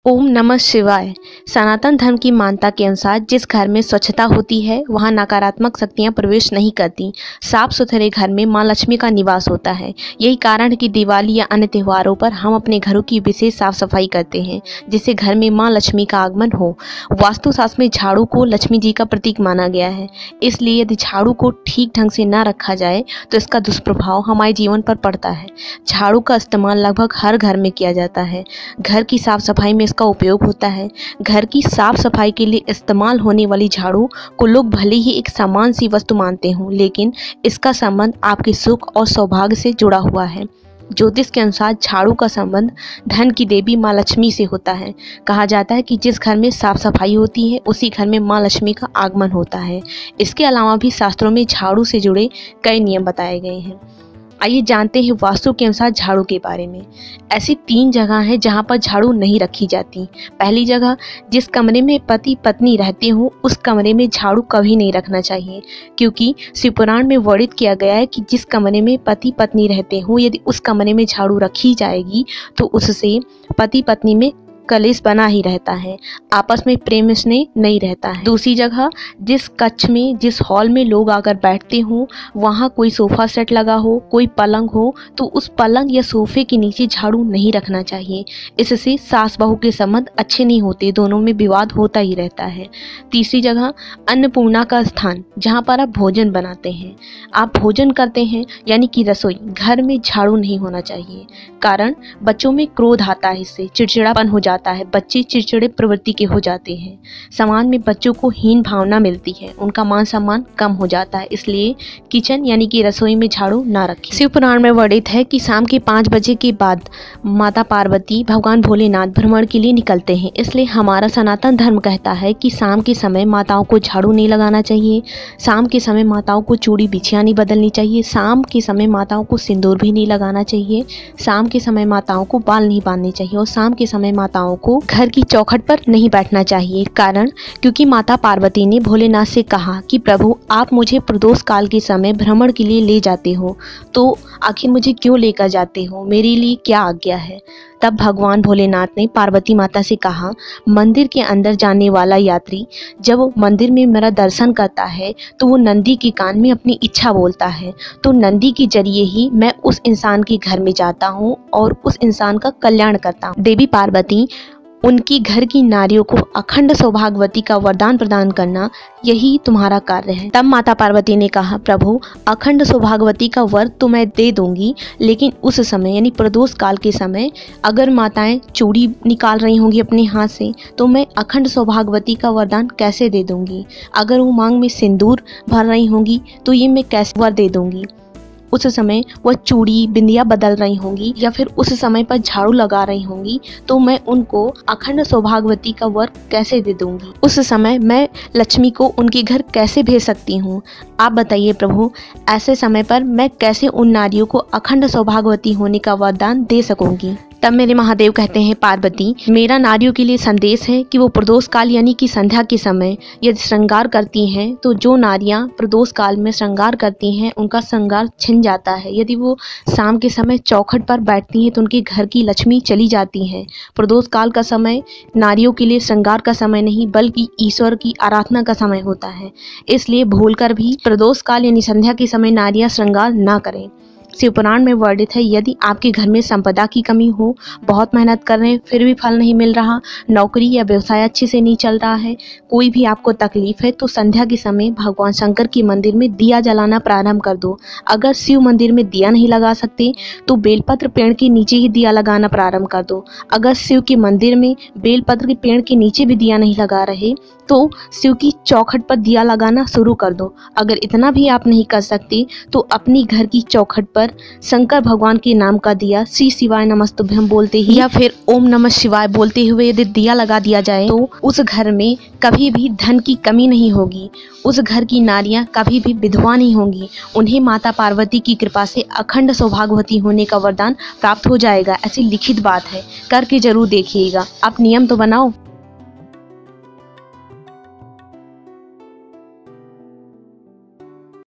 ओम नमः शिवाय। सनातन धर्म की मान्यता के अनुसार जिस घर में स्वच्छता होती है वहाँ नकारात्मक शक्तियाँ प्रवेश नहीं करती। साफ सुथरे घर में माँ लक्ष्मी का निवास होता है। यही कारण है कि दिवाली या अन्य त्योहारों पर हम अपने घरों की विशेष साफ सफाई करते हैं, जिससे घर में माँ लक्ष्मी का आगमन हो। वास्तुशास्त्र में झाड़ू को लक्ष्मी जी का प्रतीक माना गया है, इसलिए यदि झाड़ू को ठीक ढंग से न रखा जाए तो इसका दुष्प्रभाव हमारे जीवन पर पड़ता है। झाड़ू का इस्तेमाल लगभग हर घर में किया जाता है। घर की साफ सफाई में का उपयोग होता है। घर की साफ सफाई के लिए इस्तेमाल होने वाली झाड़ू को लोग भले ही एक सामान्य सी वस्तु मानते हों, लेकिन इसका संबंध आपके सुख और सौभाग्य से जुड़ा हुआ है। ज्योतिष के अनुसार झाड़ू का संबंध धन की देवी माँ लक्ष्मी से होता है। कहा जाता है कि जिस घर में साफ सफाई होती है उसी घर में माँ लक्ष्मी का आगमन होता है। इसके अलावा भी शास्त्रों में झाड़ू से जुड़े कई नियम बताए गए हैं। आइए जानते हैं वास्तु के अनुसार झाड़ू के बारे में। ऐसी 3 जगह हैं जहां पर झाड़ू नहीं रखी जाती। पहली जगह, जिस कमरे में पति पत्नी रहते हो उस कमरे में झाड़ू कभी नहीं रखना चाहिए, क्योंकि शिव पुराण में वर्णित किया गया है कि जिस कमरे में पति पत्नी रहते हो यदि उस कमरे में झाड़ू रखी जाएगी तो उससे पति पत्नी में कलेश बना ही रहता है, आपस में प्रेम स्नेह नहीं रहता है। दूसरी जगह, जिस कक्ष में जिस हॉल में लोग आकर बैठते हो वहाँ कोई सोफा सेट लगा हो, कोई पलंग हो, तो उस पलंग या सोफे के नीचे झाड़ू नहीं रखना चाहिए। इससे सास बहू के संबंध अच्छे नहीं होते, दोनों में विवाद होता ही रहता है। तीसरी जगह, अन्नपूर्णा का स्थान, जहाँ पर आप भोजन बनाते हैं, आप भोजन करते हैं यानी कि रसोई, घर में झाड़ू नहीं होना चाहिए। कारण बच्चों में क्रोध आता है, इससे चिड़चिड़ापन हो जाता है, बच्चे चिड़चिड़े प्रवृत्ति के हो जाते हैं, समाज में बच्चों को हीन भावना मिलती है, उनका मान सम्मान कम हो जाता है। इसलिए किचन यानी कि रसोई में झाड़ू ना रखें। शिव पुराण में वर्णित है कि शाम के 5 बजे के बाद माता पार्वती भगवान भोलेनाथ भ्रमण के लिए निकलते हैं। इसलिए हमारा सनातन धर्म कहता है कि शाम के समय माताओं को झाड़ू नहीं लगाना चाहिए, शाम के समय माताओं को चूड़ी बिछिया नहीं बदलनी चाहिए, शाम के समय माताओं को सिंदूर भी नहीं लगाना चाहिए, शाम के समय माताओं को बाल नहीं बांधने चाहिए और शाम के समय माताओं को घर की चौखट पर नहीं बैठना चाहिए। कारण क्योंकि माता पार्वती ने भोलेनाथ से कहा कि प्रभु आप मुझे प्रदोष काल के समय भ्रमण के लिए ले जाते हो, तो आखिर मुझे क्यों लेकर जाते हो, मेरे लिए क्या आज्ञा है। तब भगवान भोलेनाथ ने पार्वती माता से कहा, मंदिर के अंदर जाने वाला यात्री जब मंदिर में मेरा दर्शन करता है तो वो नंदी के कान में अपनी इच्छा बोलता है, तो नंदी के जरिए ही मैं उस इंसान के घर में जाता हूँ और उस इंसान का कल्याण करता हूँ। देवी पार्वती उनकी घर की नारियों को अखंड सौभाग्यवती का वरदान प्रदान करना, यही तुम्हारा कार्य है। तब माता पार्वती ने कहा, प्रभु अखंड सौभाग्यवती का वर तो मैं दे दूंगी, लेकिन उस समय यानी प्रदोष काल के समय अगर माताएं चूड़ी निकाल रही होंगी अपने हाथ से तो मैं अखंड सौभाग्यवती का वरदान कैसे दे दूंगी। अगर वो मांग में सिंदूर भर रही होंगी तो ये मैं कैसे वर दे दूंगी। उस समय वह चूड़ी बिंदिया बदल रही होंगी या फिर उस समय पर झाड़ू लगा रही होंगी तो मैं उनको अखंड सौभाग्यवती का वर कैसे दे दूंगी। उस समय मैं लक्ष्मी को उनके घर कैसे भेज सकती हूँ। आप बताइए प्रभु, ऐसे समय पर मैं कैसे उन नारियों को अखंड सौभाग्यवती होने का वरदान दे सकूंगी। तब मेरे महादेव कहते हैं, पार्वती मेरा नारियों के लिए संदेश है कि वो प्रदोष काल यानी कि संध्या के समय यदि श्रृंगार करती हैं तो जो नारियां प्रदोष काल में श्रृंगार करती हैं उनका श्रृंगार छिन जाता है। यदि वो शाम के समय चौखट पर बैठती हैं तो उनके घर की लक्ष्मी चली जाती हैं। प्रदोष काल का समय नारियों के लिए श्रृंगार का समय नहीं बल्कि ईश्वर की आराधना का समय होता है। इसलिए भूलकर भी प्रदोष काल यानी संध्या के समय नारियां श्रृंगार ना करें। शिव पुराण में वर्णित है, यदि आपके घर में संपदा की कमी हो, बहुत मेहनत कर रहे हैं फिर भी फल नहीं मिल रहा, नौकरी या व्यवसाय अच्छे से नहीं चल रहा है, कोई भी आपको तकलीफ है, तो संध्या के समय भगवान शंकर के मंदिर में दिया जलाना प्रारंभ कर दो। अगर शिव मंदिर में दिया नहीं लगा सकते तो बेलपत्र पेड़ के नीचे ही दिया लगाना प्रारंभ कर दो। अगर शिव के मंदिर में बेलपत्र के पेड़ के नीचे भी दिया नहीं लगा रहे तो शिव की चौखट पर दिया लगाना शुरू कर दो। अगर इतना भी आप नहीं कर सकते तो अपनी घर की चौखट पर शंकर भगवान के नाम का दिया श्री शिवाय नमस्तुभ्यं बोलते ही या फिर ओम नमः शिवाय बोलते हुए यदि दिया लगा दिया जाए तो उस घर में कभी भी धन की कमी नहीं होगी, उस घर की नारियां कभी भी विधवा नहीं होंगी, उन्हें माता पार्वती की कृपा से अखंड सौभाग्यवती होने का वरदान प्राप्त हो जाएगा। ऐसी लिखित बात है, करके जरूर देखिएगा। आप नियम तो बनाओ।